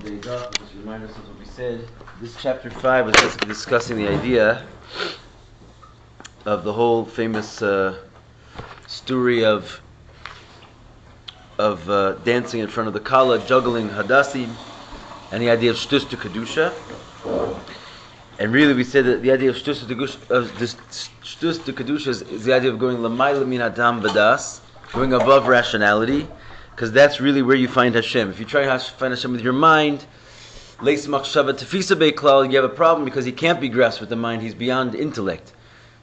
days off, just remind ourselves what we said. This chapter 5 was basically discussing the idea of the whole famous story of dancing in front of the Kala, juggling Hadassim, and the idea of Shtus to Kedusha. And really we said that the idea of Shtus to Kedusha is the idea of going Lamayla min Adam Vadas, going above rationality, because that's really where you find Hashem. If you try to find Hashem with your mind, Leis Machshava Tefisa Beiklal, you have a problem because he can't be grasped with the mind, he's beyond intellect.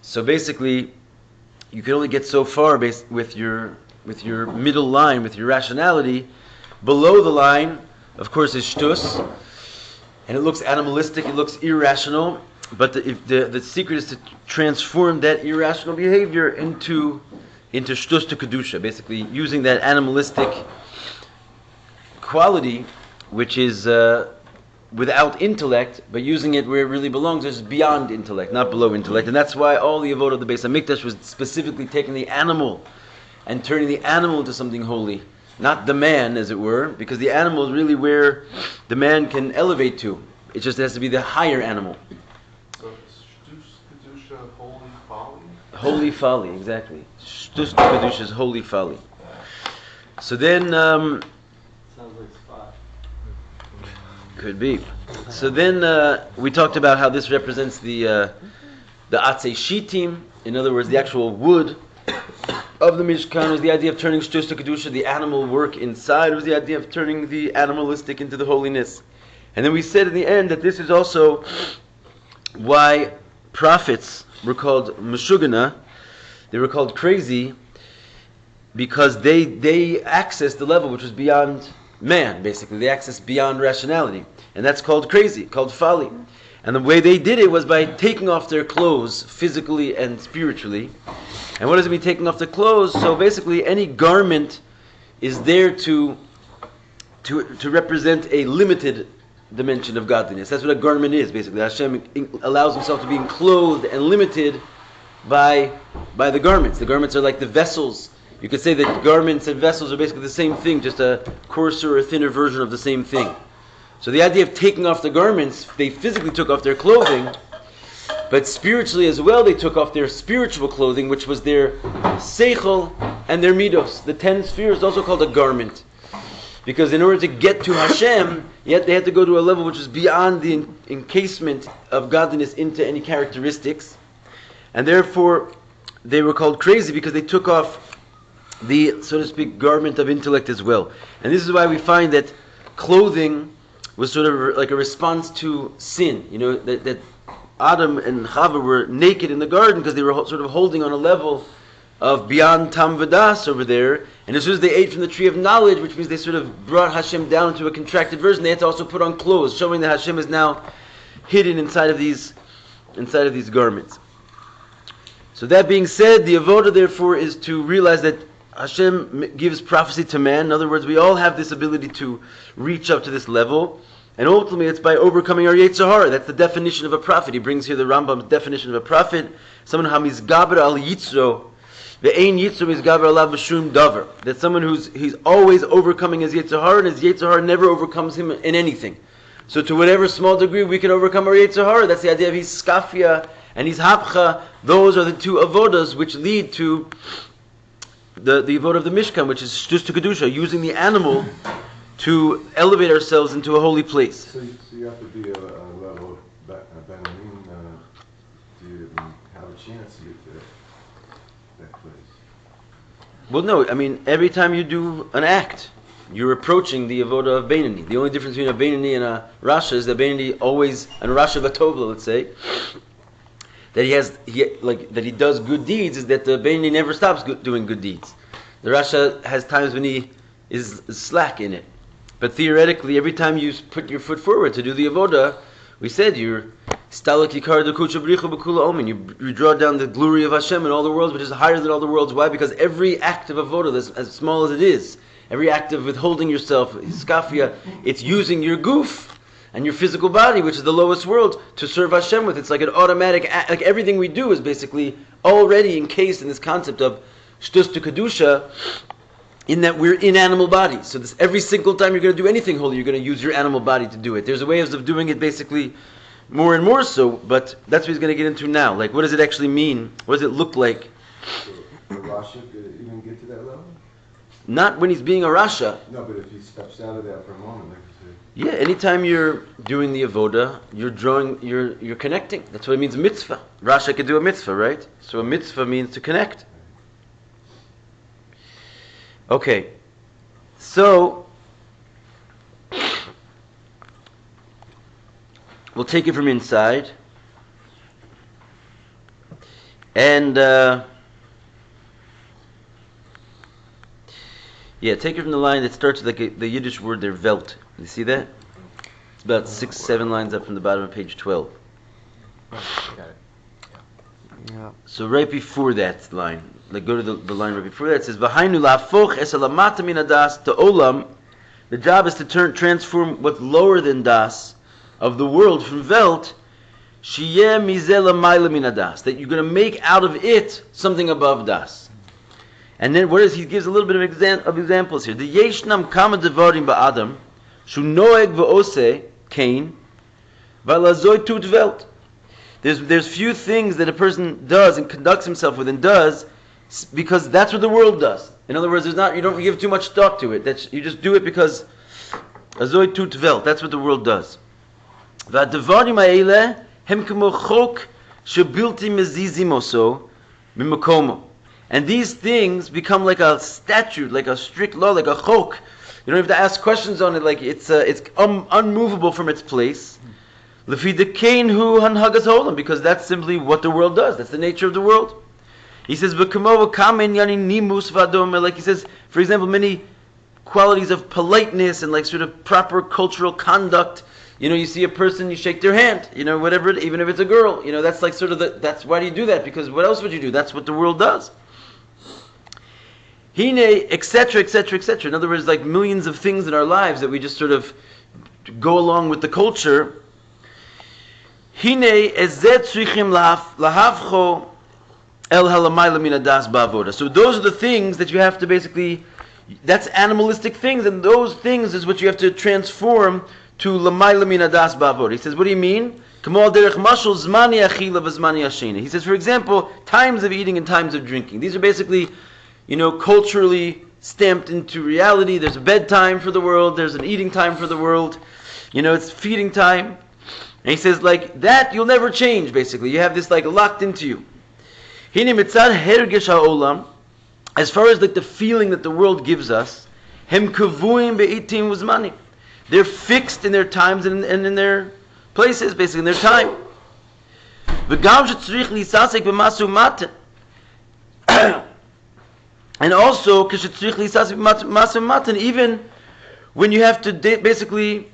So basically, you can only get so far with your middle line, with your rationality. Below the line, of course, is Shtus, and it looks animalistic, it looks irrational, but the secret is to transform that irrational behavior into Shtus to Kedusha, basically using that animalistic quality, which is without intellect, but using it where it really belongs, is beyond intellect, not below intellect. And that's why all the avodah of the Beis HaMikdash was specifically taking the animal and turning the animal into something holy, not the man, as it were, because the animal is really where the man can elevate to. It just has to be the higher animal. So, Shtus Kedusha, holy folly? Holy folly, exactly. Shtus Kedusha is holy folly. So then, sounds like spot. Could be. So then we talked about how this represents the Atzei Shitim, in other words, the actual wood of the Mishkan. Was the idea of turning Shtus to Kedusha, the animal work inside, was the idea of turning the animalistic into the holiness. And then we said in the end that this is also why prophets were called Meshugana, they were called crazy, because they accessed the level which was beyond man, basically. They accessed beyond rationality. And that's called crazy, called folly. And the way they did it was by taking off their clothes physically and spiritually. And what does it mean, taking off the clothes? So basically any garment is there to represent a limited dimension of godliness. That's what a garment is, basically. Hashem allows himself to be enclosed and limited by the garments. The garments are like the vessels. You could say that garments and vessels are basically the same thing, just a coarser or thinner version of the same thing. So the idea of taking off the garments, they physically took off their clothing, but spiritually as well, they took off their spiritual clothing, which was their seichel and their midos. The 10 spheres is also called a garment. Because in order to get to Hashem, yet they had to go to a level which was beyond the encasement of godliness into any characteristics. And therefore, they were called crazy because they took off the, so to speak, garment of intellect as well. And this is why we find that clothing was sort of like a response to sin. You know, that Adam and Chava were naked in the garden because they were sort of holding on a level of beyond Tam Vadas over there. And as soon as they ate from the tree of knowledge, which means they sort of brought Hashem down into a contracted version, they had to also put on clothes, showing that Hashem is now hidden inside of these garments. So that being said, the avodah therefore is to realize that Hashem gives prophecy to man. In other words, we all have this ability to reach up to this level. And ultimately it's by overcoming our Yetzer Hara. That's the definition of a prophet. He brings here the Rambam's definition of a prophet. Someone hamizgaber al yitzro. Ve'ein yitzro mizgaber alav b'shum davar. That someone he's always overcoming his Yetzer Hara, and his Yetzer Hara never overcomes him in anything. So to whatever small degree we can overcome our Yetzer Hara, that's the idea of his skafia and his hapcha. Those are the two avodas which lead to the avodah of the Mishkan, which is Shtus to Kedusha, using the animal to elevate ourselves into a holy place. So you have to be a level of Benamin to have a chance to get to that place. Well, no, I mean, every time you do an act, you're approaching the avodah of Beinani. The only difference between a Beinani and a Rasha is that Beinani always, and a Rasha Vatovla, let's say, that he does good deeds, is that the Beinani never stops doing good deeds. The Rasha has times when he is slack in it. But theoretically, every time you put your foot forward to do the avodah, we said you're stalak yikar dekucha bricha b'kula omen. You draw down the glory of Hashem in all the worlds, which is higher than all the worlds. Why? Because every act of avodah, as small as it is, every act of withholding yourself, skafia, it's using your goof and your physical body, which is the lowest world, to serve Hashem with. It's like an automatic act. Like everything we do is basically already encased in this concept of Shtus to Kedusha, in that we're in animal bodies. So this, every single time you're going to do anything holy, you're going to use your animal body to do it. There's a way of doing it basically more and more so, but that's what he's going to get into now. Like, what does it actually mean? What does it look like? So Rasha could even get to that level? Not when he's being a Rasha. No, but if he steps out of that for a moment, like you Yeah, anytime you're doing the avoda, you're connecting. That's what it means, mitzvah. Rasha could do a mitzvah, right? So a mitzvah means to connect. Okay, so we'll take it from inside, and take it from the line that starts with like the Yiddish word there, Welt. You see that? It's about 6-7 lines up from the bottom of page 12. Got it. Yeah. So right before that line, like go to the line right before that, it says, "V'hainu la'afoch es alamata min hadas to olam." The job is to transform what's lower than das of the world from Welt, sheyeh mizeh lamayla min hadas, that you're going to make out of it something above das. And then what is he gives a little bit of examples here. The yeshnam kama devarim ba'adam shu noeg v'oseh kain v'alazoy tut Welt. There's few things that a person does and conducts himself with and does because that's what the world does. In other words, you don't give too much thought to it. You just do it because azoy tut Welt. That's what the world does. V'adavarim ha'eleh hem kemo chok shebilti mezizim oso mimakomo. And these things become like a statute, like a strict law, like a chok. You don't have to ask questions on it. Like it's unmovable from its place. Because that's simply what the world does. That's the nature of the world. He says, like he says, for example, many qualities of politeness and like sort of proper cultural conduct. You see a person, you shake their hand, whatever, even if it's a girl. That's like sort of that's why do you do that? Because what else would you do? That's what the world does. Hine, etc., etc., etc. In other words, like millions of things in our lives that we just sort of go along with the culture. Hine ezet tzrichim lahavcho el halamayla min hadas ba'avoda. So those are the things that you have to basically, that's animalistic things, and those things is what you have to transform to lamayla min hadas ba'avoda. He says, what do you mean? Kamal derech mashal zmani achila v'zmani ashina. He says, for example, times of eating and times of drinking. These are basically, culturally stamped into reality. There's a bedtime for the world. There's an eating time for the world. It's feeding time. And he says, like that, you'll never change, basically. You have this like locked into you. As far as like the feeling that the world gives us, they're fixed in their times and in their places, basically in their time. And also, even when you have to basically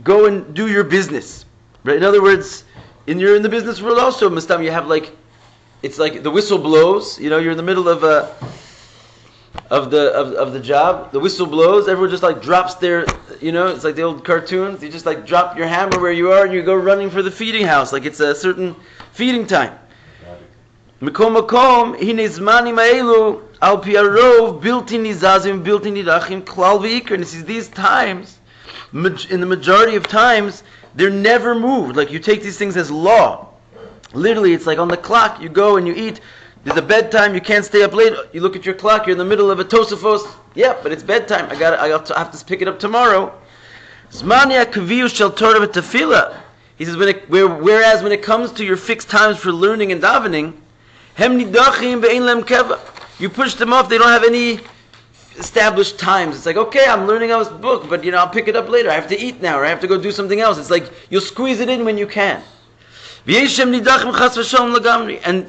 go and do your business, right? In other words, you're in the business world also, Mustam, you have like, it's like the whistle blows, you're in the middle of the job, the whistle blows, everyone just like drops their, it's like the old cartoons, you just like drop your hammer where you are and you go running for the feeding house, like it's a certain feeding time. Makom hine zmani ma'elu al pi arov bilti nizazim bilti nidachim klal v'ikr. And these times, in the majority of times, they're never moved. Like you take these things as law. Literally, it's like on the clock. You go and you eat. There's a bedtime. You can't stay up late. You look at your clock. You're in the middle of a Tosafos. Yeah, but it's bedtime. I have to pick it up tomorrow. Zmani akaviyu shel Torah v'tefillah. He says, whereas when it comes to your fixed times for learning and davening, hem nidachim ve'ein lem keva. You push them off. They don't have any established times. It's like, okay, I'm learning out this book, but I'll pick it up later. I have to eat now, or I have to go do something else. It's like you'll squeeze it in when you can. And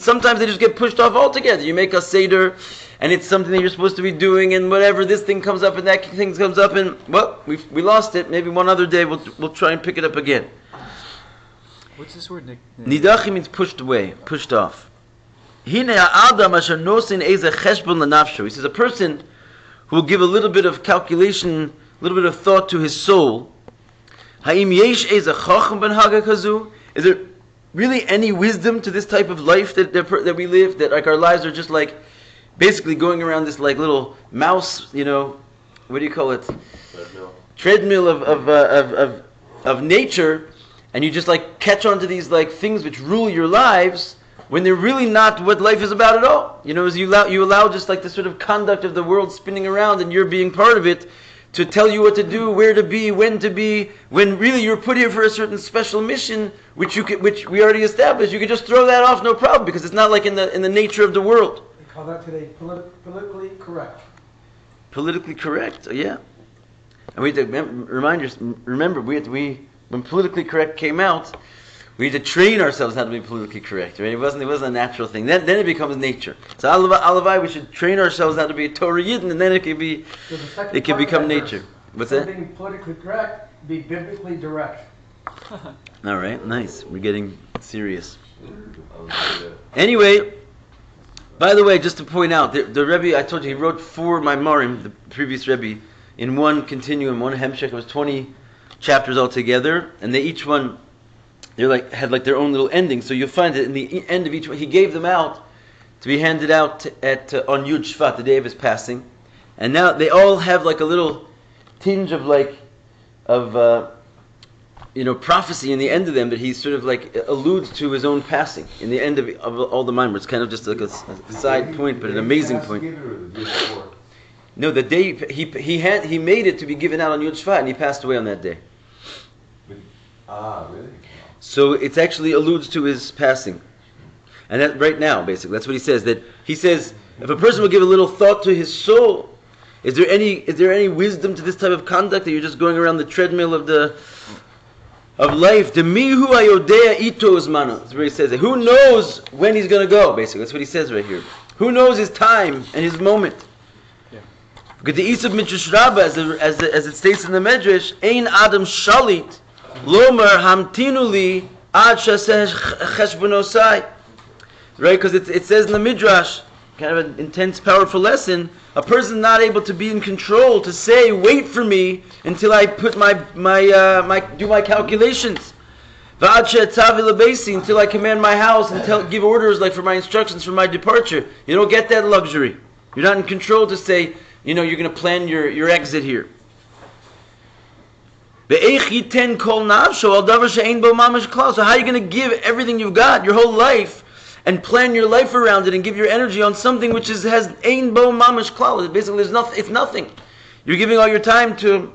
sometimes they just get pushed off altogether. You make a seder, and it's something that you're supposed to be doing, and whatever, this thing comes up and that thing comes up, and well, we lost it. Maybe one other day we'll try and pick it up again. What's this word? Nidachim means pushed away, pushed off. He says a person who will give a little bit of calculation, a little bit of thought to his soul. Is there really any wisdom to this type of life that we live? That like our lives are just like basically going around this like little mouse, what do you call it? Treadmill. Treadmill of nature, and you just like catch onto these like things which rule your lives when they're really not what life is about at all. As you allow just like the sort of conduct of the world spinning around and you're being part of it to tell you what to do, where to be, when to be, when really you're put here for a certain special mission which we already established. You could just throw that off, no problem, because it's not like in the nature of the world. They call that today politically correct. Politically correct, yeah. And we had to remember, when politically correct came out, we had to train ourselves how to be politically correct. Right? It wasn't a natural thing. Then it becomes nature. So alavai, we should train ourselves how to be a Torah Yidden, and then it can become nature. What's that? Being politically correct, be biblically direct. All right, nice. We're getting serious. Anyway, by the way, just to point out, the Rebbe, I told you, he wrote 4 Maimarim, the previous Rebbe, in one continuum, one hemshech. It was 20 chapters altogether, and they each one, had their own little ending. So you'll find that in the end of each one, he gave them out to be handed out on Yud Shvat, the day of his passing, and now they all have like a little tinge of prophecy in the end of them, that he sort of like alludes to his own passing in the end of all the Maimer. It's kind of just like a side point, but an amazing point. No, the day he made it to be given out on Yud Shvat, and he passed away on that day. Really? So it actually alludes to his passing, and that right now, basically, that's what he says. That he says, if a person will give a little thought to his soul, is there any wisdom to this type of conduct, that you're just going around the treadmill of life? Demihu ayodea ito zmano. That's where he says it. Who knows when he's going to go? Basically, that's what he says right here. Who knows his time and his moment? Because the Isab Midrash Rabbah, as it states in the Medrash, Ein Adam Shalit Lomar Hamtinuli Ad Shaseh Cheshbonosai. Right? Because it says in the Midrash, kind of an intense, powerful lesson, a person not able to be in control, to say, wait for me until I put do my calculations. V'ad she'etzavi lebesi, until I command my house and give orders like for my instructions for my departure. You don't get that luxury. You're not in control to say, you're going to plan your exit here. So how are you going to give everything you've got, your whole life, and plan your life around it and give your energy on something which has ein bo mamash klal? Basically, it's nothing. You're giving all your time to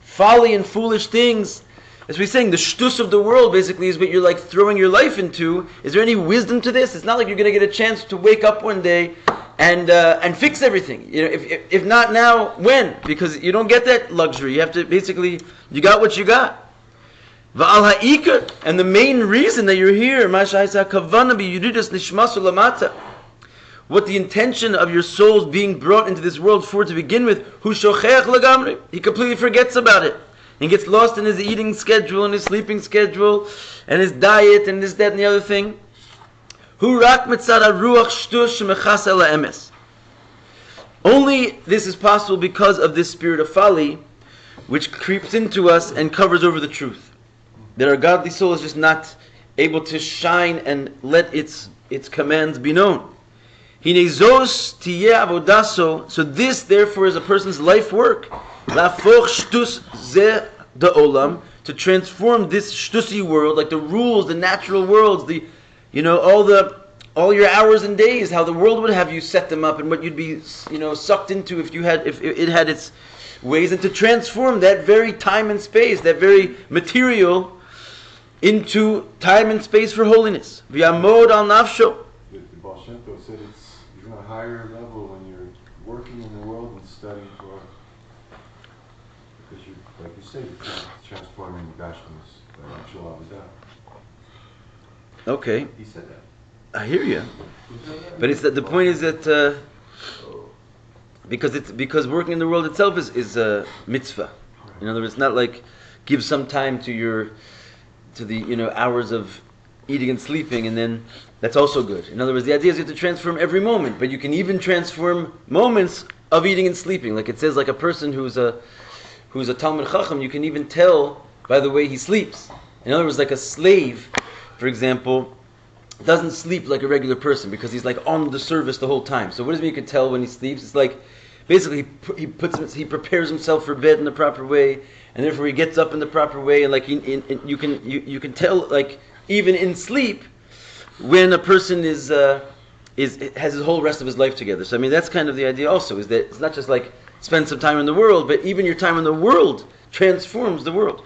folly and foolish things. As we're saying, the shtus of the world basically is what you're like throwing your life into. Is there any wisdom to this? It's not like you're going to get a chance to wake up one day and fix everything. If not now, when? Because you don't get that luxury. You have to basically, you got what you got. Va'al ha'ikar, and the main reason that you're here, what the intention of your souls being brought into this world for to begin with, hu shochech lagamri, he completely forgets about it. He gets lost in his eating schedule and his sleeping schedule and his diet and this, that, and the other thing. Hu rak mitzad haruach shtus shemechas el ha'emes. Only this is possible because of this spirit of folly, which creeps into us and covers over the truth. That our godly soul is just not able to shine and let its commands be known. Hinezos tiyeh avodaso. So this, therefore, is a person's life work. Lafoch shtus ze de olam, to transform this shtusi world, like the rules, the natural worlds, all your hours and days, how the world would have you set them up, and what you'd be, sucked into if it had its ways, and to transform that very time and space, that very material, into time and space for holiness. V'yamod al nafsho. The Baal Shem Tov said you're on a higher level when you're working in the world and studying Torah, because you, like you say, you're transforming Gashmis by actual Avodah. Okay, He said that. I hear you, but it's that the point is that because working in the world itself is a mitzvah. In other words, it's not like give some time to the hours of eating and sleeping, and then that's also good. In other words, the idea is you have to transform every moment, but you can even transform moments of eating and sleeping. Like it says, like a person who's a Talmid Chacham, you can even tell by the way he sleeps. In other words, like a slave, for example, doesn't sleep like a regular person because he's like on the service the whole time. So what does it mean you can tell when he sleeps? It's like basically he prepares himself for bed in the proper way, and therefore he gets up in the proper way, and like you can tell like even in sleep when a person has his whole rest of his life together. So I mean that's kind of the idea also, is that it's not just like spend some time in the world, but even your time in the world transforms the world.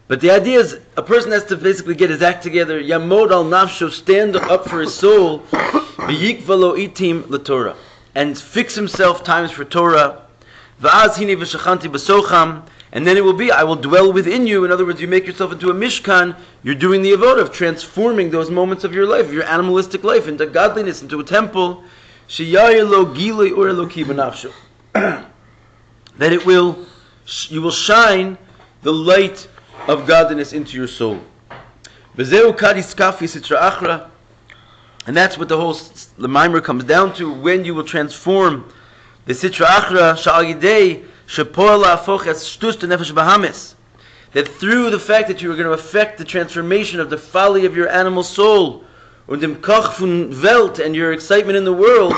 But the idea is a person has to basically get his act together, yamod al nafsho, stand up for his soul, v'yikva lo itim l'Torah, and fix himself times for Torah, v'az hine v'shachanti b'socham, and then it will be, I will dwell within you. In other words, you make yourself into a mishkan, you're doing the avodah of transforming those moments of your life, your animalistic life, into godliness, into a temple, sheyayir lo gilui or eloki b'nafsho, that you will shine the light of godliness into your soul. And that's what the whole Lemaimer comes down to, when you will transform the Sitra Achra, that through the fact that you are going to affect the transformation of the folly of your animal soul, and your excitement in the world,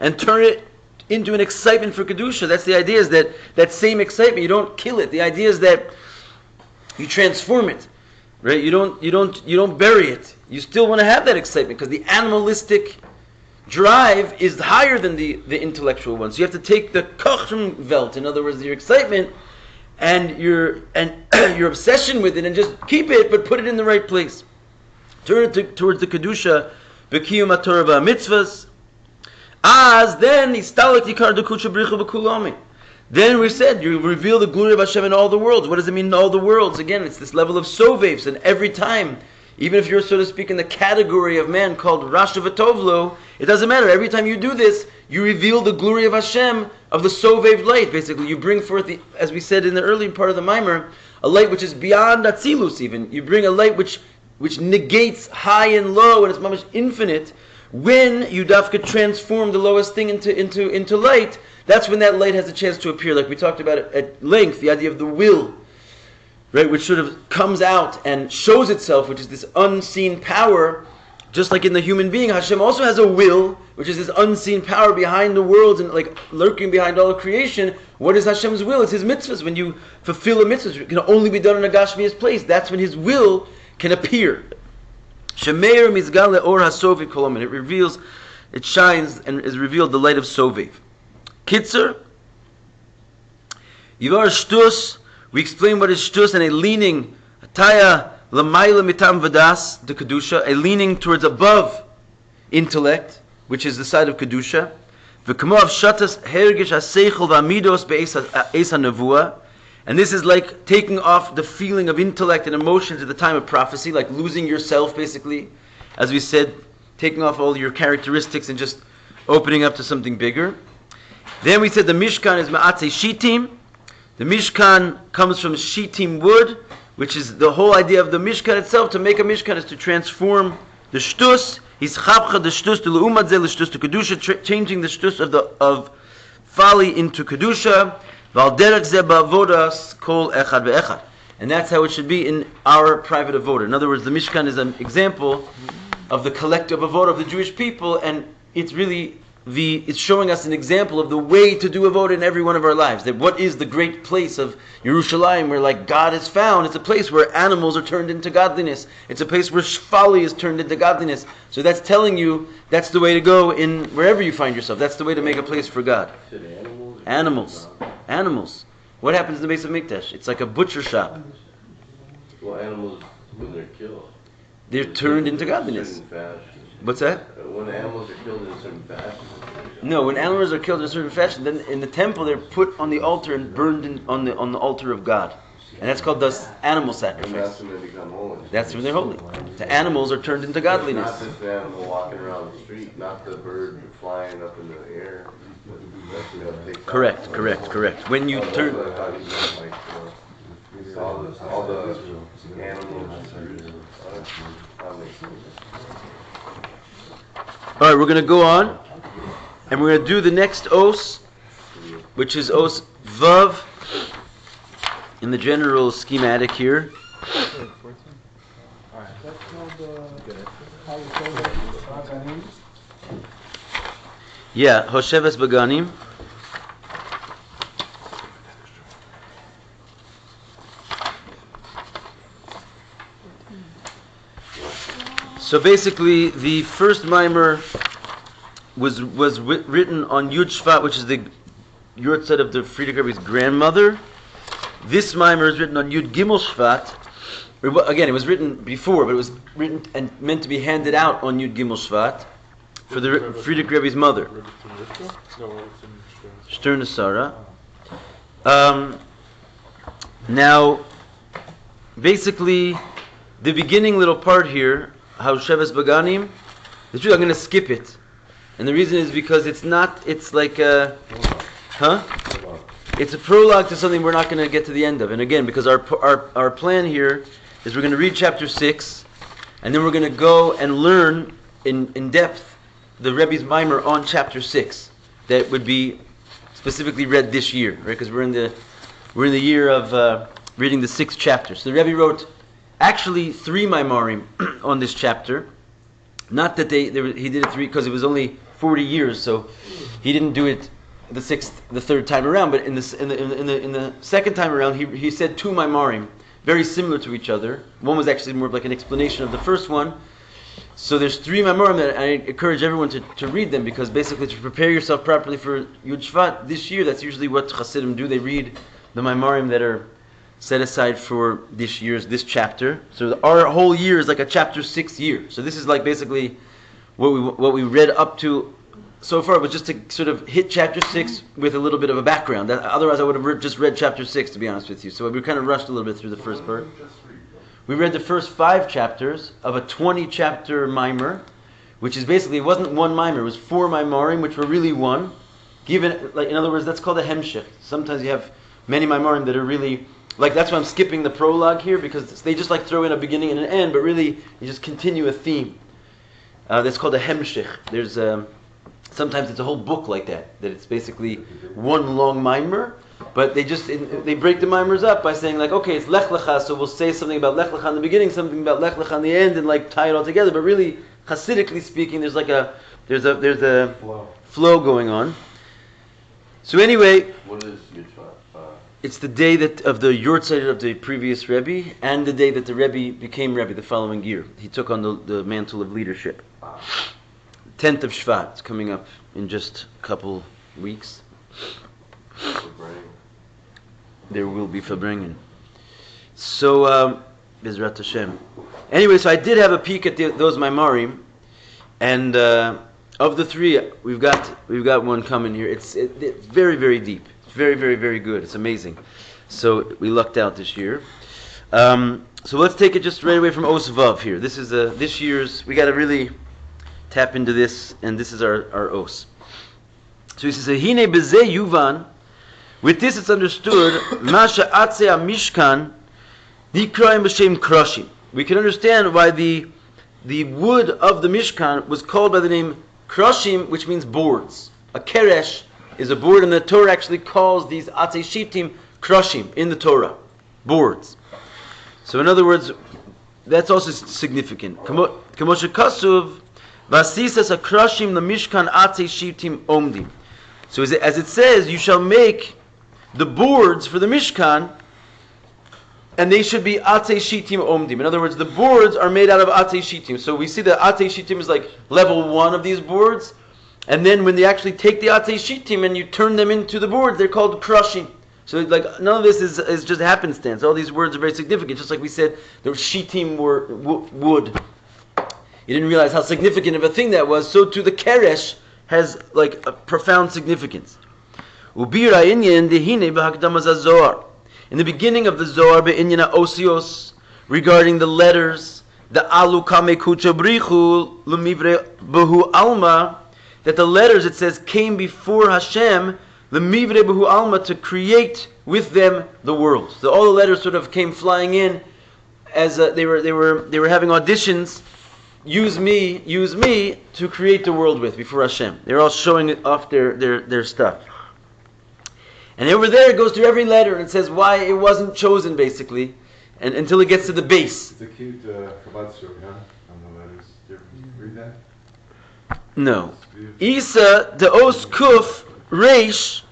and turn it into an excitement for Kedusha. That's the idea, is that same excitement, you don't kill it. The idea is that you transform it, right? You don't bury it. You still want to have that excitement, because the animalistic drive is higher than the intellectual one. So you have to take the Kochwelt, in other words, your excitement and your obsession with it, and just keep it, but put it in the right place. Turn it towards the Kedusha, B'kiyum HaTorah v'Mitzvahs. Then we said you reveal the glory of Hashem in all the worlds. What does it mean in all the worlds? Again, it's this level of soveves, and every time, even if you're, so to speak, in the category of man called Rasha V'Tovlo, it doesn't matter. Every time you do this, you reveal the glory of Hashem, of the sovev light. Basically, you bring forth, as we said in the early part of the Maimer, a light which is beyond Atzilus even. You bring a light which negates high and low, and it's almost infinite. When you dafka transform the lowest thing into light, that's when that light has a chance to appear. Like we talked about it at length, the idea of the will, right, which sort of comes out and shows itself, which is this unseen power. Just like in the human being, Hashem also has a will, which is this unseen power behind the worlds and like lurking behind all of creation. What is Hashem's will? It's His mitzvahs. When you fulfill a mitzvah, it can only be done in a Gashmias place. That's when His will can appear. Shemeir mizgal le'or hasoviv kolomen. It reveals, it shines and is revealed the light of soviv. Kitzer, yivar shtus. We explain what is shtus, and a leaning, ataya lamayla mitam vadas, the kedusha, a leaning towards above intellect, which is the side of kedusha. V'kamo av shatas hergish haseichel v'amidos be'es hanavua. And this is like taking off the feeling of intellect and emotions at the time of prophecy, like losing yourself, basically. As we said, taking off all your characteristics and just opening up to something bigger. Then we said the Mishkan is Ma'atze Shitim. The Mishkan comes from Shitim wood, which is the whole idea of the Mishkan itself. To make a Mishkan is to transform the Shtus. He's Chabcha the Shtus to L'umat Zeh L'Shtus to Kedusha, changing the Shtus of folly into Kedusha. And that's how it should be in our private avoda. In other words, the Mishkan is an example of the collective avoda of the Jewish people, and it's really it's showing us an example of the way to do avoda in every one of our lives. That what is the great place of Yerushalayim, where like God is found? It's a place where animals are turned into godliness. It's a place where folly is turned into godliness. So that's telling you that's the way to go in wherever you find yourself. That's the way to make a place for God. Animals. What happens in the base of Mikdash? It's like a butcher shop. Well, animals, when they're killed, they're turned into godliness. What's that? When animals are killed in a certain fashion. No, when animals are killed in a certain fashion, then in the temple they're put on the altar and burned on the altar of God. And that's called the animal sacrifice. And that's when they become holy. That's when they're holy. The animals are turned into godliness. Not just the animal walking around the street, not the bird flying up in the air. Correct. When you turn... all the animals. Alright, we're going to go on, and we're going to do the next os, which is os vav, in the general schematic here. how you say that? Laganim? Yeah, Hosheves Baganim. So basically, the first mimer was written on Yud Shvat, which is the Yortzeit of the Frierdiker Rebbe's grandmother. This mimer is written on Yud Gimel Shvat. Again, it was written before, but it was written and meant to be handed out on Yud Gimel Shvat for the Frierdiker Rebbe's mother, Stern Sarah. Now, basically, the beginning little part here, Hosheves Baganim, the truth, I'm going to skip it. And the reason is because it's like a, it's a prologue to something we're not going to get to the end of. And again, because our plan here is we're going to read chapter 6, and then we're going to go and learn in depth the Rebbe's mimer on chapter 6 that would be specifically read this year, right? Because we're in the year of reading the 6th chapter. So the Rebbe wrote actually 3 maimarim on this chapter. Not that he did it 3 because it was only 40 years, so he didn't do it the 3rd time around. But in the second time around, he said 2 maimarim, very similar to each other. One was actually more of like an explanation of the first one. So there's 3 maimarim that I encourage everyone to read them, because basically to prepare yourself properly for Yud Shvat this year, that's usually what Hasidim do. They read the maimarim that are set aside for this chapter. So our whole year is like a chapter 6 year. So this is like basically what we read up to so far, but just to sort of hit chapter 6 with a little bit of a background. Otherwise I would have just read chapter 6, to be honest with you. So we kind of rushed a little bit through the first part. We read the first 5 chapters of a 20 chapter mimer, which is basically, it wasn't one mimer, it was 4 maimarim, which were really one. Given, like, in other words, that's called a hemshech. Sometimes you have many maimarim that are really, like, that's why I'm skipping the prologue here, because they just like throw in a beginning and an end, but really you just continue a theme. That's called a hemshech. There's sometimes it's a whole book like that it's basically one long mimer, but they break the mimers up by saying like, okay, it's Lech Lecha, so we'll say something about Lech Lecha in the beginning, something about Lech Lecha in the end, and like tie it all together. But really, Hasidically speaking, there's a flow going on. So anyway, what is Yud Shvat? It's the day of the Yortzeit of the previous Rebbe, and the day that the Rebbe became Rebbe the following year. He took on the mantle of leadership. 10th of Shvat. It's coming up in just a couple weeks. There will be Fabrengen. So, Bezrat Hashem. Anyway, so I did have a peek at those Maimarim, and of the 3, we've got one coming here. It's very, very deep. It's very, very, very good. It's amazing. So we lucked out this year. So let's take it just right away from Os Vav here. This is this year's. We got to really tap into this, and this is our Os. So he says, "Hine bezeh yuvan." With this, it's understood. Masha atzeh mishkan nikraim b'shem krashim. We can understand why the wood of the Mishkan was called by the name krashim, which means boards. A keresh is a board, and the Torah actually calls these atzeh shitim krashim in the Torah, boards. So in other words, that's also significant. Kamoshe kasuv vasisas akrashim the Mishkan atzeh shitim omdim. So as it says, you shall make the boards for the Mishkan, and they should be atzeh shitim omdim. In other words, the boards are made out of atzeh shitim. So we see that atzeh shitim is like level 1 of these boards, and then when they actually take the atzeh shitim and you turn them into the boards, they're called krashim. So like none of this is just happenstance. All these words are very significant. Just like we said, the shitim were wood. You didn't realize how significant of a thing that was. So too the keresh has like a profound significance. Ubira inyan dehine b'hakdamas hazohar. In the beginning of the Zohar, be'inyana osios, regarding the letters, the alu kame kucha brichu lumivre behu alma, that the letters, it says, came before Hashem, lumivre behu alma, to create with them the world. So all the letters sort of came flying in as they were having auditions. Use me to create the world with before Hashem. They're all showing off their stuff. And over there it goes through every letter and it says why it wasn't chosen, basically, and until it gets to the base. It's a cute Chabad story, huh? On the that? No. It's beautiful. Isa the os kuf reish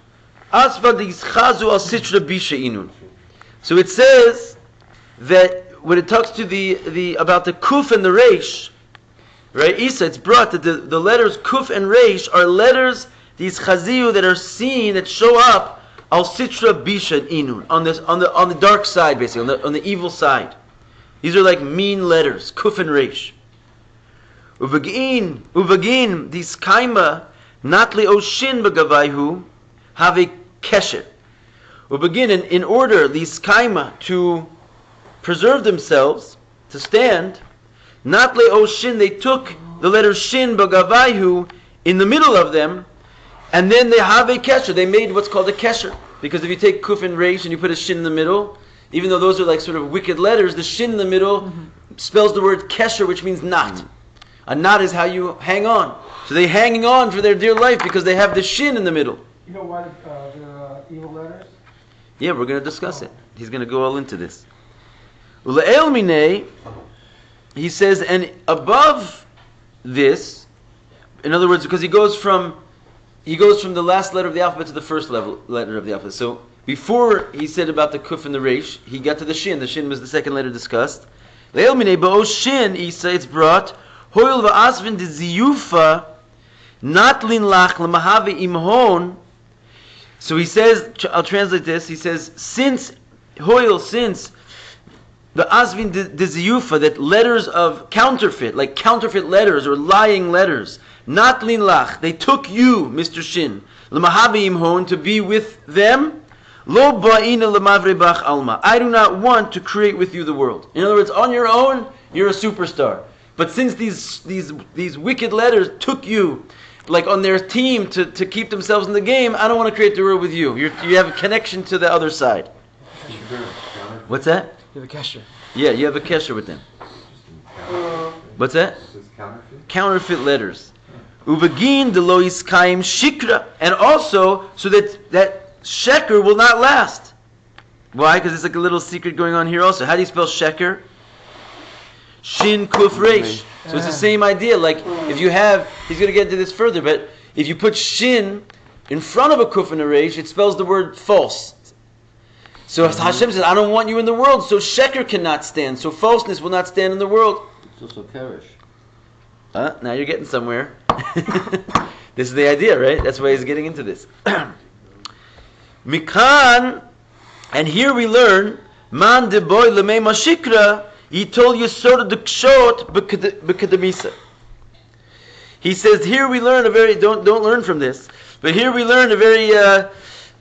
asva chazu al sitra bisha inun. So it says that when it talks to the about the kuf and the reish, right? Isa, it's brought that the letters kuf and reish are letters, these chaziu that are seen, that show up al sitra bisha inun, on the dark side, basically on the evil side. These are like mean letters, kuf and reish. Uvagin these kaima natli oshin bagavaihu have a kesher. Uvagin, in order these kaima to preserve themselves, to stand, natli oshin, they took the letter shin bagavaihu in the middle of them, and then they have a kesher. They made what's called a kesher, because if you take kuf and reish and you put a shin in the middle, even though those are like sort of wicked letters, the shin in the middle spells the word kesher, which means knot. A knot is how you hang on. So they're hanging on for their dear life because they have the shin in the middle. You know why the evil letters? Yeah, we're going to discuss it. He's going to go all into this. Ula'el minei, he says, and above this, in other words, because he goes from the last letter of the alphabet to the first letter of the alphabet. So before he said about the kuf and the reish, he got to the shin. The shin was the second letter discussed. Le'el minei ba'o shin, he says, it's brought hoil va'asvin de ziyufa natlin lach lemahave imhon. So he says, I'll translate this. He says, since the asvin de ziyufa, that letters of counterfeit, like counterfeit letters or lying letters, natlin lach, they took you, Mr. Shin, lemahave imhon, to be with them. Lo ba'ina lemavre bach alma. I do not want to create with you the world. In other words, on your own, you're a superstar. But since these wicked letters took you, like on their team to keep themselves in the game, I don't want to create the world with you. You have a connection to the other side. What's that? You have a kesher. Yeah, you have a kesher with them. What's that? Counterfeit letters. Uvagin de lo iskayim shikra, and also so that sheker will not last. Why? Because it's like a little secret going on here also. How do you spell sheker? Shin kuf reish. So it's the same idea. Like if you have, he's going to get into this further, but if you put shin in front of a kuf and a reish, it spells the word false. So Hashem says, I don't want you in the world, so sheker cannot stand, so falseness will not stand in the world. It's also kerish. Now you're getting somewhere. This is the idea, right? That's why he's getting into this. Mikan, and here we learn, man de boy lemei mashikra, he told you sort of the kshot b'kedamisa. He says here we learn a very, don't learn from this, but here we learn a very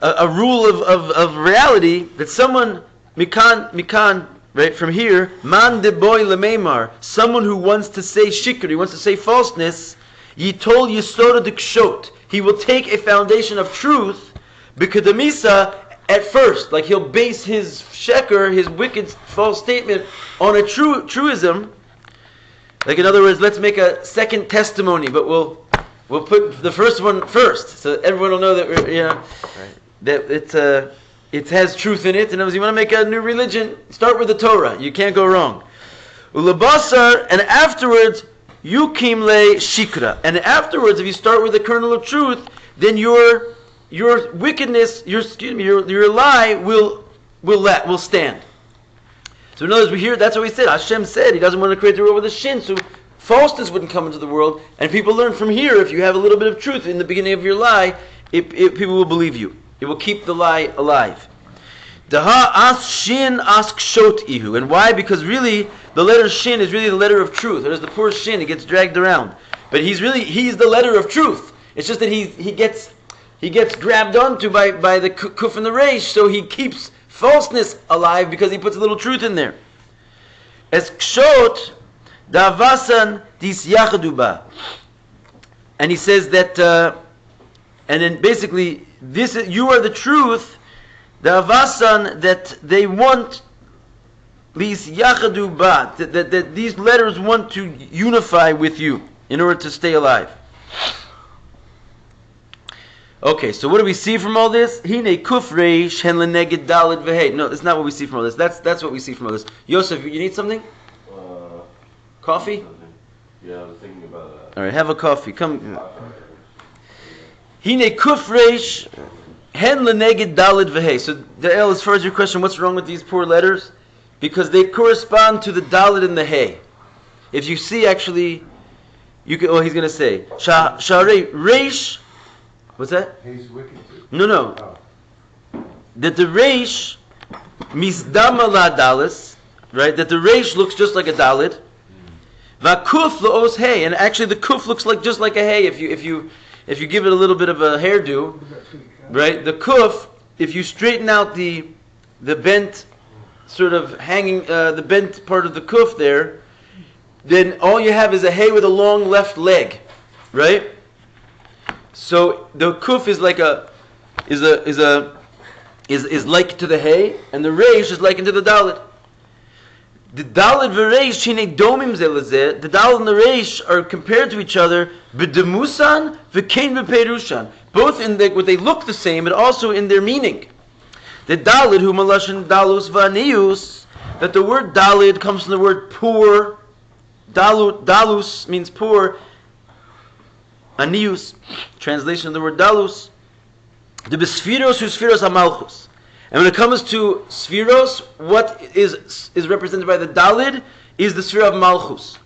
a rule of reality, that someone mikan, right, from here, man de boy lemeimar, someone who wants to say shikr, he wants to say falseness, he told you sort of the kshot, he will take a foundation of truth b'kedamisa at first, like he'll base his sheker, his wicked false statement, on a truism. Like in other words, let's make a second testimony, but we'll put the first one first, so everyone will know that we're, that it has truth in it. And you want to make a new religion, start with the Torah. You can't go wrong. Ulabasar, and afterwards yukim le shikra, and afterwards, if you start with the kernel of truth, then your wickedness, your lie will stand. So in other words, we hear, that's what we said. Hashem said He doesn't want to create the world with a shin, so falseness wouldn't come into the world. And people learn from here, if you have a little bit of truth in the beginning of your lie, people will believe you. It will keep the lie alive. Daha as shin as kshot ihu. And why? Because really, the letter shin is really the letter of truth. There's the poor shin, he gets dragged around. But he's the letter of truth. It's just that he gets grabbed onto by the kuf and the reish, so he keeps falseness alive because he puts a little truth in there. As kshot davasan dis yachaduba, and he says that, and then basically this you are the truth, the avasan that they want, these yachaduba, that these letters want to unify with you in order to stay alive. Okay, so what do we see from all this? Hine kufrei shen leneged dalet v'hei. No, that's not what we see from all this. That's what we see from all this. Yosef, you need something? Coffee? Yeah, I was thinking about All right, have a coffee. Come. that. Hine kuf reish hen leneged dalid v'hei. So Da'el, as far as your question, what's wrong with these poor letters? Because they correspond to the dalid and the hey. If you see, actually, you can. Oh, he's gonna say sharei reish. What's that? He's wicked. No. Oh. That the reish misdama la dalis, right? That the reish looks just like a dalid. Va'kuf laos hey, and actually the kuf looks like just like a hey. If you give it a little bit of a hairdo, right? The kuf, if you straighten out the bent, sort of hanging, the bent part of the kuf there, then all you have is a hey with a long left leg, right? So the kuf is like is like to the hey, and the reish is like into the dalit. The Dalid v'Reish shine domim zelazeh. The Dalid and the Reish are compared to each other. B'demusan v'kein v'peirushan. Both in what they look the same, but also in their meaning. The Dalid hu malashin dalus v'anius. That the word Dalid comes from the word poor. Dalus means poor. Anius, translation of the word dalus. The b'sfiros hu sfiros hamalchus. And when it comes to Spheros, what is represented by the Dalid is the sphere of Malchus.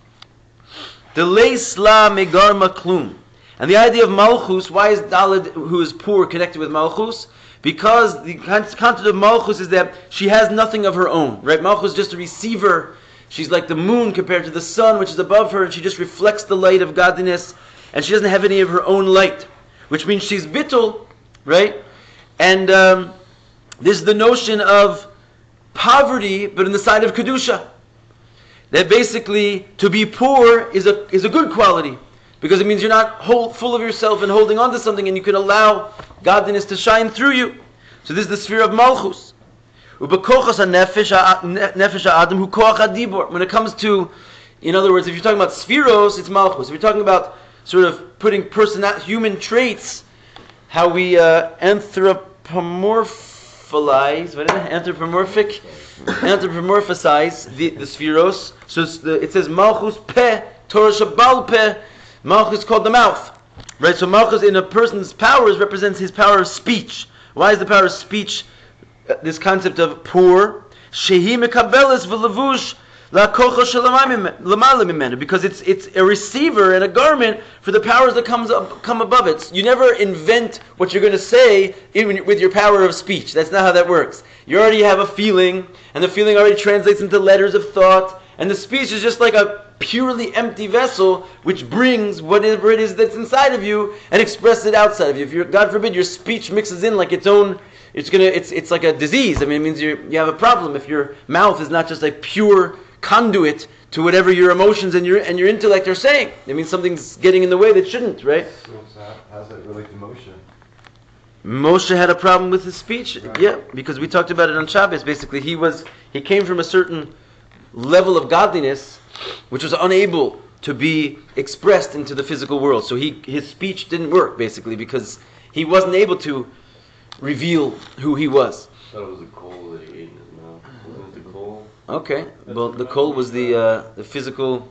The Leis La Megar Maklum. And the idea of Malchus, why is Dalid, who is poor, connected with Malchus? Because the concept of Malchus is that she has nothing of her own. Right? Malchus is just a receiver. She's like the moon compared to the sun, which is above her, and she just reflects the light of godliness, and she doesn't have any of her own light. Which means she's bittul, right? And this is the notion of poverty, but in the side of kedusha. That basically, to be poor is a good quality, because it means you're not full of yourself and holding on to something, and you can allow godliness to shine through you. So this is the sphere of malchus. When it comes to, in other words, if you're talking about spheros, it's malchus. If you're talking about sort of putting human traits, how we anthropomorphize the spheros. So it says Malchus Peh, Torah Shabal Peh. Malchus is called the mouth, right? So Malchus in a person's powers represents his power of speech. Why is the power of speech this concept of poor? Shehi mekabeles v'levush because it's a receiver and a garment for the powers that come above it. You never invent what you're going to say with your power of speech. That's not how that works. You already have a feeling, and the feeling already translates into letters of thought, and the speech is just like a purely empty vessel which brings whatever it is that's inside of you and expresses it outside of you. If God forbid, your speech mixes in like its own, it's like a disease. I mean, it means you have a problem if your mouth is not just a pure conduit to whatever your emotions and your intellect are saying. It means something's getting in the way that shouldn't, right? So how does that relate to Moshe? Moshe had a problem with his speech, right. Yeah, because we talked about it on Shabbos. Basically, he came from a certain level of godliness, which was unable to be expressed into the physical world. So his speech didn't work, basically, because he wasn't able to reveal who he was. I thought it was the coal that he ate in his mouth. Wasn't it the coal? Okay, well, the coal was the physical,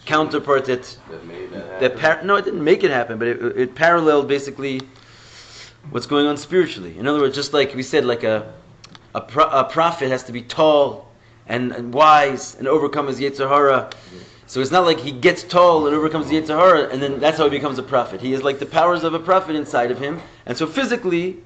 counterpart that made that happen? no, it didn't make it happen, but it paralleled basically what's going on spiritually. In other words, just like we said, like a prophet has to be tall and wise and overcome his Yetzer Hara. So it's not like he gets tall and overcomes the Yetzer Hara and then that's how he becomes a prophet. He has like the powers of a prophet inside of him, and so physically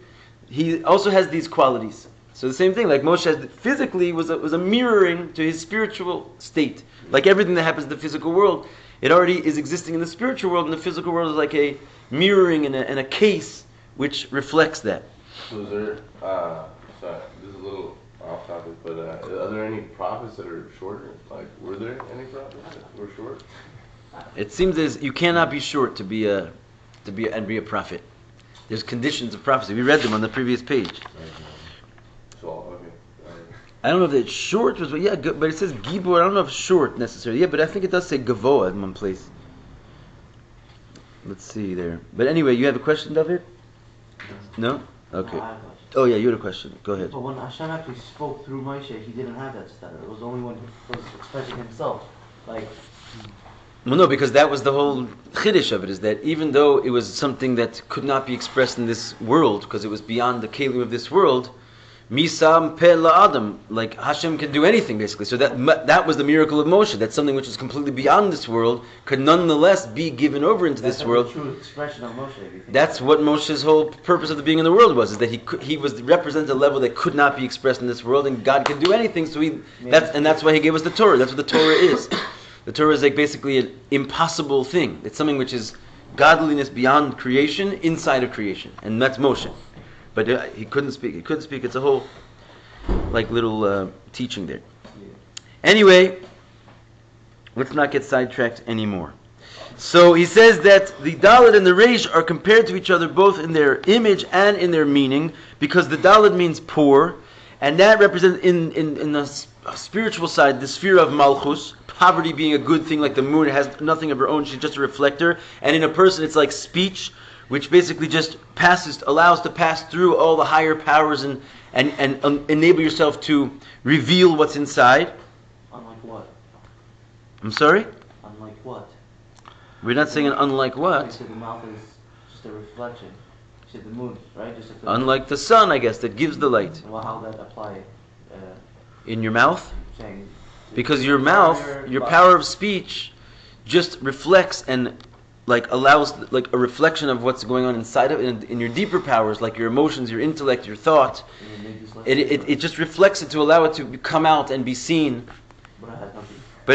he also has these qualities. So the same thing, like Moshe physically was a mirroring to his spiritual state. Like everything that happens in the physical world, it already is existing in the spiritual world, and the physical world is like a mirroring and a case which reflects that. So is there, sorry, this is a little off topic, but are there any prophets that are shorter? Like, were there any prophets that were short? It seems as you cannot be short to be a prophet. There's conditions of prophecy. We read them on the previous page. So, okay. I don't know if it's short, but it says Gibor. I don't know if short necessarily. Yeah, but I think it does say Gavoa in one place. Let's see there. But anyway, you have a question, David? No? Okay. No, I have a question. Oh yeah, you had a question. Go ahead. But when Hashem actually spoke through Moshe, he didn't have that stutter. It was only when he was expressing himself. Like, Well, no, because that was the whole chiddush of it, is that even though it was something that could not be expressed in this world, because it was beyond the kelim of this world, misam pe la'adam, like Hashem can do anything basically. So that was the miracle of Moshe. That something which is completely beyond this world could nonetheless be given over into this world. That's the true expression of Moshe. If you think That's what Moshe's whole purpose of the being in the world was, is that he was represented a level that could not be expressed in this world, and God can do anything. So that's why He gave us the Torah. That's what the Torah is. The Torah is like basically an impossible thing. It's something which is godliness beyond creation, inside of creation, and that's Moshe. But he couldn't speak. He couldn't speak. It's a whole, like, little teaching there. Anyway, let's not get sidetracked anymore. So he says that the Dalet and the Reish are compared to each other both in their image and in their meaning, because the Dalet means poor, and that represents in the spiritual side the sphere of Malchus, poverty being a good thing, like the moon. It has nothing of her own. She's just a reflector. And in a person, it's like speech, which basically just allows to pass through all the higher powers and enable yourself to reveal what's inside. unlike what? I'm sorry? Unlike what? We're not saying an unlike You what? said the mouth is just a reflection. You said the moon, right? Just like the Unlike the sun, I guess, that gives the light. Well, how that apply? In your mouth? Saying Because your mouth, your power of speech, just reflects and like allows like a reflection of what's going on inside of it, in your deeper powers, like your emotions, your intellect, your thought. It just reflects it to allow it to come out and be seen. But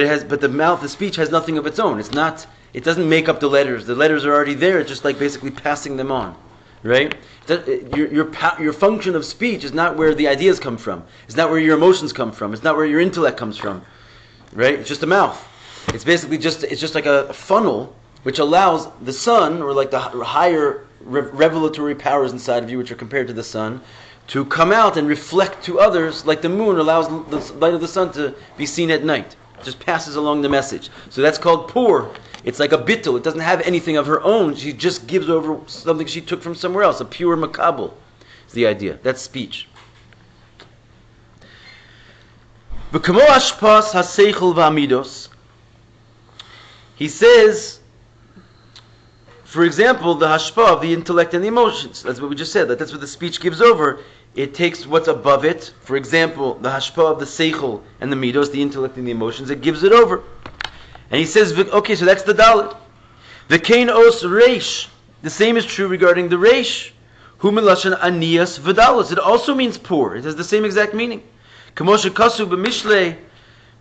it has nothing. But the mouth, the speech has nothing of its own. It's not. It doesn't make up the letters. The letters are already there. It's just like basically passing them on, right? Your function of speech is not where the ideas come from. It's not where your emotions come from. It's not where your intellect comes from, right? It's just a mouth. It's basically just like a funnel which allows the sun, or like the higher revelatory powers inside of you, which are compared to the sun, to come out and reflect to others, like the moon allows the light of the sun to be seen at night. It just passes along the message. So that's called poor. It's like a bittul. It doesn't have anything of her own. She just gives over something she took from somewhere else. A pure makabel is the idea. That's speech. V'kamo hashpas haseichel v'amidos. He says, for example, the hashpa of the intellect and the emotions. That's what we just said. That's what the speech gives over. It takes what's above it. For example, the hashpa of the seichel and the midos, the intellect and the emotions, it gives it over. And he says, okay, so that's the dalet. The kain os reish. The same is true regarding the reish. Hu milashan anias v'dalos. It also means poor. It has the same exact meaning. Kamosha kasu b'mishlei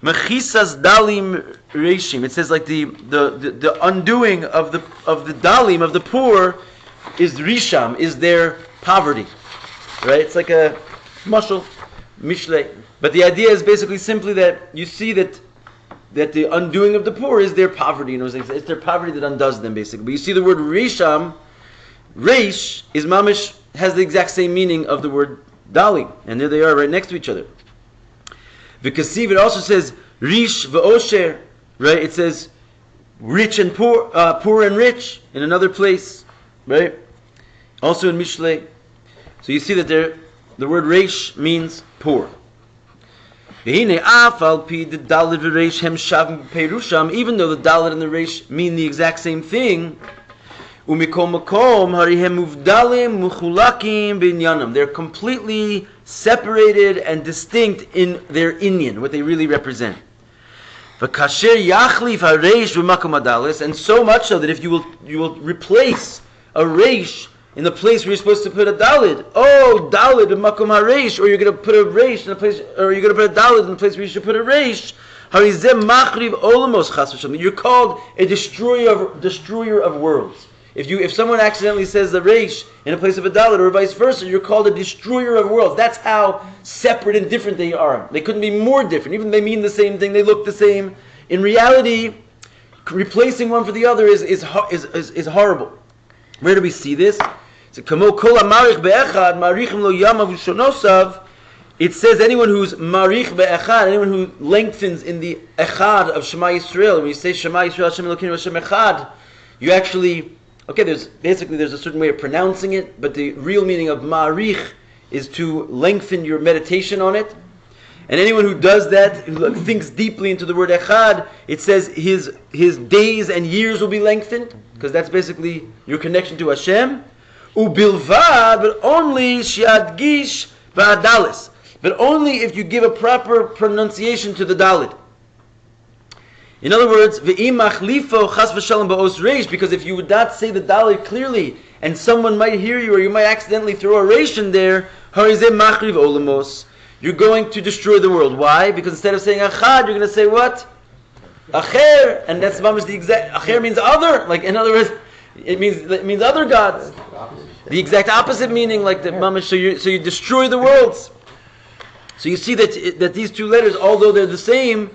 mechisas dalim reishim. It says like the undoing of the dalim, of the poor, is risham, is their poverty. Right? It's like a mashal, mishlei. But the idea is basically simply that you see that the undoing of the poor is their poverty. You know, it's their poverty that undoes them, basically. But you see the word risham, reish, is mamish, has the exact same meaning of the word dalim. And there they are, right next to each other. V'kasiv, it also says rish v'osher, right? It says rich and poor, poor and rich in another place, right? Also in Mishlei. So you see that there, the word reish means poor. Even though the dalet and the reish mean the exact same thing, they're completely separated and distinct in their inyan, what they really represent. And so much so that if you will replace a reish in the place where you're supposed to put a dalet, dalet in makom hareish, or you're going to put a reish in a place, or you're going to put a dalet in the place where you should put a reish. You're called a destroyer of worlds. If someone accidentally says the reish in a place of a dalet, or vice versa, you're called a destroyer of worlds. That's how separate and different they are. They couldn't be more different. Even they mean the same thing, they look the same. In reality, replacing one for the other is horrible. Where do we see this? It says anyone who's marich be'echad, anyone who lengthens in the echad of Shema Yisrael. When you say Shema Yisrael, Hashem Elokeinu Hashem Echad, you actually, there's a certain way of pronouncing it, but the real meaning of marich is to lengthen your meditation on it. And anyone who does that, who thinks deeply into the word echad, it says his days and years will be lengthened, because that's basically your connection to Hashem. Ubilvad, but only shiadgish va'adalis, but only if you give a proper pronunciation to the dalid. In other words, ve'im machlifo chas v'shalom ba'os reish, because if you would not say the dalid clearly, and someone might hear you, or you might accidentally throw a reish in there, harizeh machriv olamos, you're going to destroy the world. Why? Because instead of saying achad, you're going to say what? Acher, and that's mamish the exact. Acher means other. Like in other words, it means other gods. The exact opposite meaning, like the mamish. So you destroy the worlds. So you see that these two letters, although they're the same,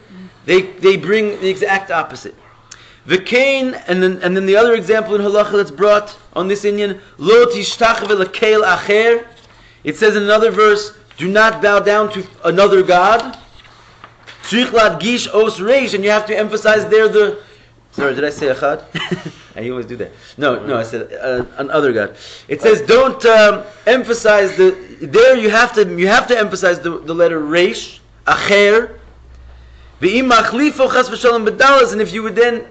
they bring the exact opposite. V'kein, and then the other example in halacha that's brought on this Inyan, lo tishtach v'lekel acher. It says in another verse, do not bow down to another god. Tzrich ladgish os reish, and you have to emphasize there the. Sorry, did I say echad? I always do that. No, I said another god. It says don't emphasize the. There you have to emphasize the letter reish, acher. Ve'im machlifo chas v'shalom b'dalas, and if you would then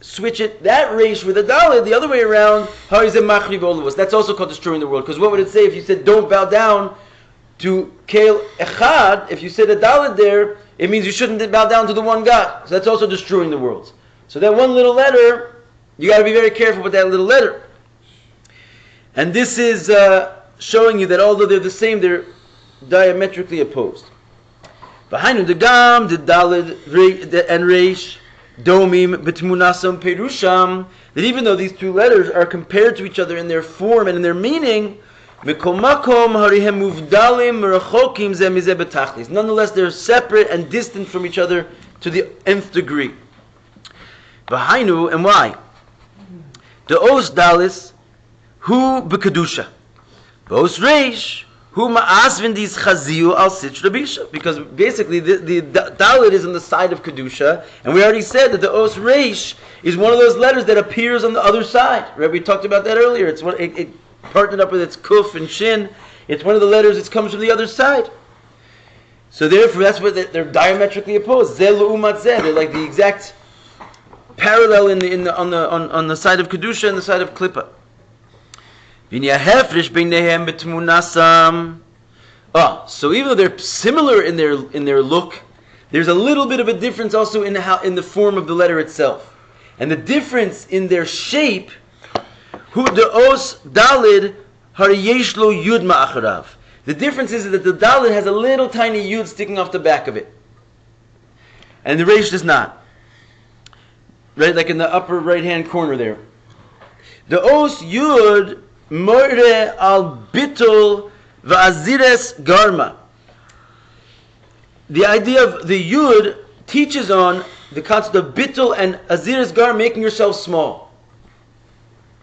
switch it, that reish with a dalid, the other way around, harizeh machriv oluvos. That's also called destroying the world. Because what would it say if you said don't bow down to Kel Echad? If you said a dalid there, it means you shouldn't bow down to the one God. So that's also destroying the world. So that one little letter, you got to be very careful with that little letter. And this is showing you that although they're the same, they're diametrically opposed. Behind the gam, the dalid and reish, domim betmunasam perusham, that even though these two letters are compared to each other in their form and in their meaning, nonetheless they're separate and distant from each other to the nth degree. And why? The os dalis hu bekedusha, os reish hu ma'asvin dis chaziu al sitch rabisha, because basically the dalit is on the side of kedusha, and we already said that the os reish is one of those letters that appears on the other side. Right? We talked about that earlier. It's one it partnered up with its kuf and shin. It's one of the letters that comes from the other side. So therefore, that's what they're diametrically opposed. Zeh l'umat zeh. They're like the exact parallel on the side of kedusha and the side of klippa. So even though they're similar in their look, there's a little bit of a difference also in the form of the letter itself, and the difference in their shape. Hu the os dalid hariyesh lo yud ma'acharav. The difference is that the dalid has a little tiny yud sticking off the back of it, and the reish does not. Right, like in the upper right-hand corner there. The os yud moire al bittul va'azires garma. The idea of the yud teaches on the concept of bittul and azires gar, making yourself small.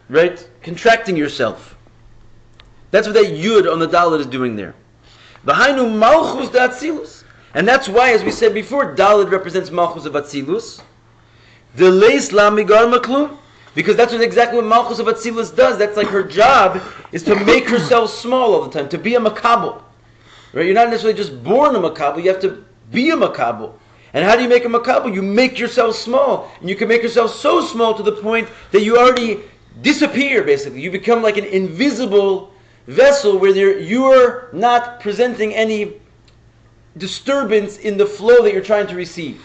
Right? Contracting yourself. That's what that yud on the dalet is doing there. Behind malchus da atzilus. And that's why, as we said before, dalet represents malchus of atzilus. The leis lamigar maklum. Because that's exactly what malchus of atzilus does. That's like her job, is to make herself small all the time, to be a makabel. Right? You're not necessarily just born a makabel, you have to be a makabel. And how do you make a makabel? You make yourself small. And you can make yourself so small to the point that you already disappear, basically. You become like an invisible vessel where you're not presenting any disturbance in the flow that you're trying to receive.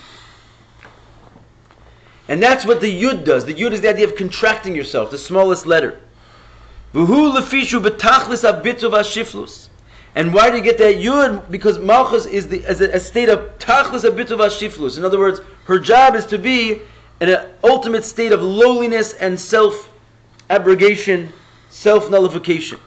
And that's what the yud does. The yud is the idea of contracting yourself, the smallest letter. And why do you get that yud? Because malchus is a state of tachlis abitu v'ashiflus. In other words, her job is to be in an ultimate state of lowliness and self-abrogation, self-nullification.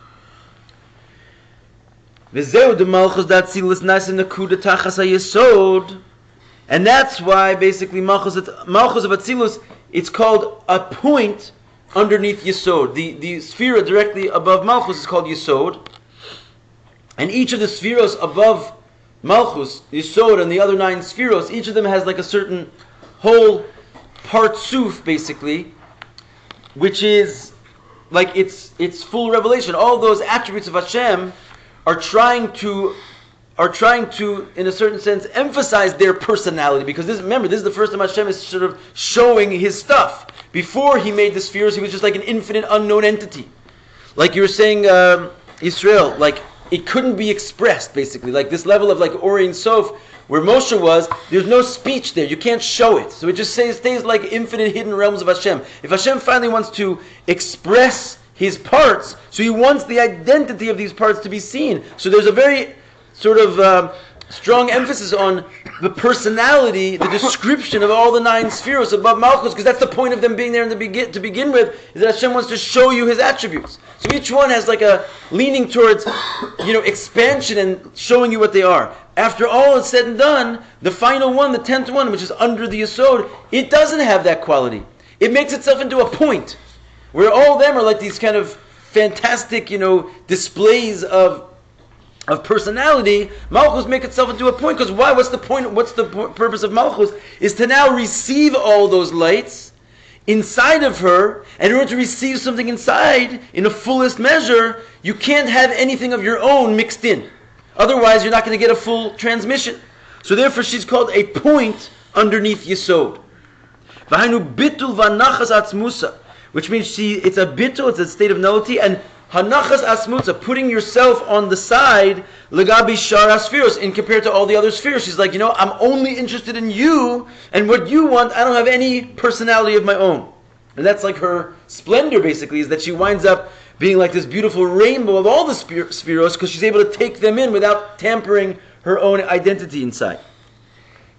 And that's why basically malchus of Atzilus, it's called a point underneath Yesod. The sphera directly above Malchus is called Yesod. And each of the spheros above Malchus, Yesod, and the other 9 spheros, each of them has like a certain whole partsuf, basically, which is like its full revelation. All those attributes of Hashem are trying to are trying to, in a certain sense, emphasize their personality, because this is the first time Hashem is sort of showing His stuff. Before He made the spheres, He was just like an infinite unknown entity. Like you were saying, Israel, like it couldn't be expressed, basically. Like this level of like Ori and Sof, where Moshe was, there's no speech there. You can't show it. So it just stays like infinite hidden realms of Hashem. If Hashem finally wants to express His parts, so He wants the identity of these parts to be seen. So there's a very sort of strong emphasis on the personality, the description of all the 9 spheros above Malchus, because that's the point of them being there to begin with, is that Hashem wants to show you His attributes. So each one has like a leaning towards, expansion and showing you what they are. After all is said and done, the final one, the 10th one, which is under the Yesod, it doesn't have that quality. It makes itself into a point, where all of them are like these kind of fantastic, displays of personality. Malchus make itself into a point, because why? What's the point? What's the purpose of Malchus? Is to now receive all those lights inside of her, and in order to receive something inside in a fullest measure, you can't have anything of your own mixed in. Otherwise, you're not going to get a full transmission. So therefore, she's called a point underneath Yesod. V'hainu bitul v'anachas atzmusa, which means it's a bitul, it's a state of nullity, and hanachas asmutza, putting yourself on the side, legabi shara spheros, in compared to all the other spheres. She's like, I'm only interested in you, and what you want, I don't have any personality of my own. And that's like her splendor, basically, is that she winds up being like this beautiful rainbow of all the spheros, because she's able to take them in without tampering her own identity inside.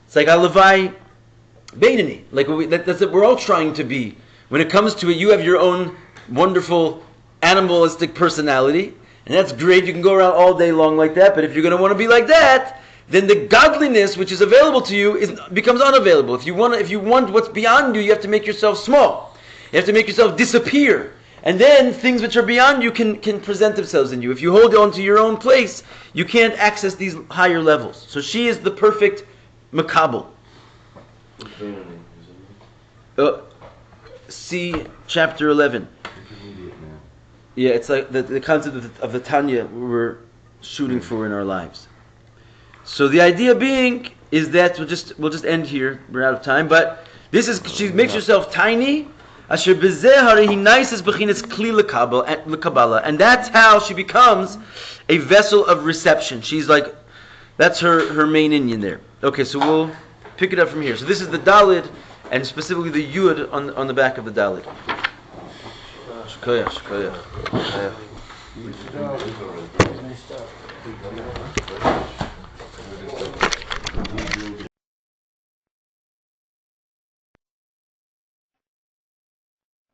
It's like Alavai Beinani, like that's what we're all trying to be. When it comes to it, you have your own wonderful animalistic personality, and that's great. You can go around all day long like that, but if you're going to want to be like that, then the godliness which is available to you becomes unavailable. If you want what's beyond you, you have to make yourself small. You have to make yourself disappear. And then things which are beyond you can present themselves in you. If you hold on to your own place, you can't access these higher levels. So she is the perfect makabel. See chapter 11. Yeah, it's like the concept of the Tanya we're shooting for in our lives. So the idea being is that we'll just end here. We're out of time, but this is, she makes herself tiny. Asher bezeh hari hinaises bechinas kli lekabala, and that's how she becomes a vessel of reception. She's like, that's her main inyan there. Okay, so we'll pick it up from here. So this is the Dalid, and specifically the Yud on the back of the Dalid. Shkoyach, shkoyach. Nice stuff.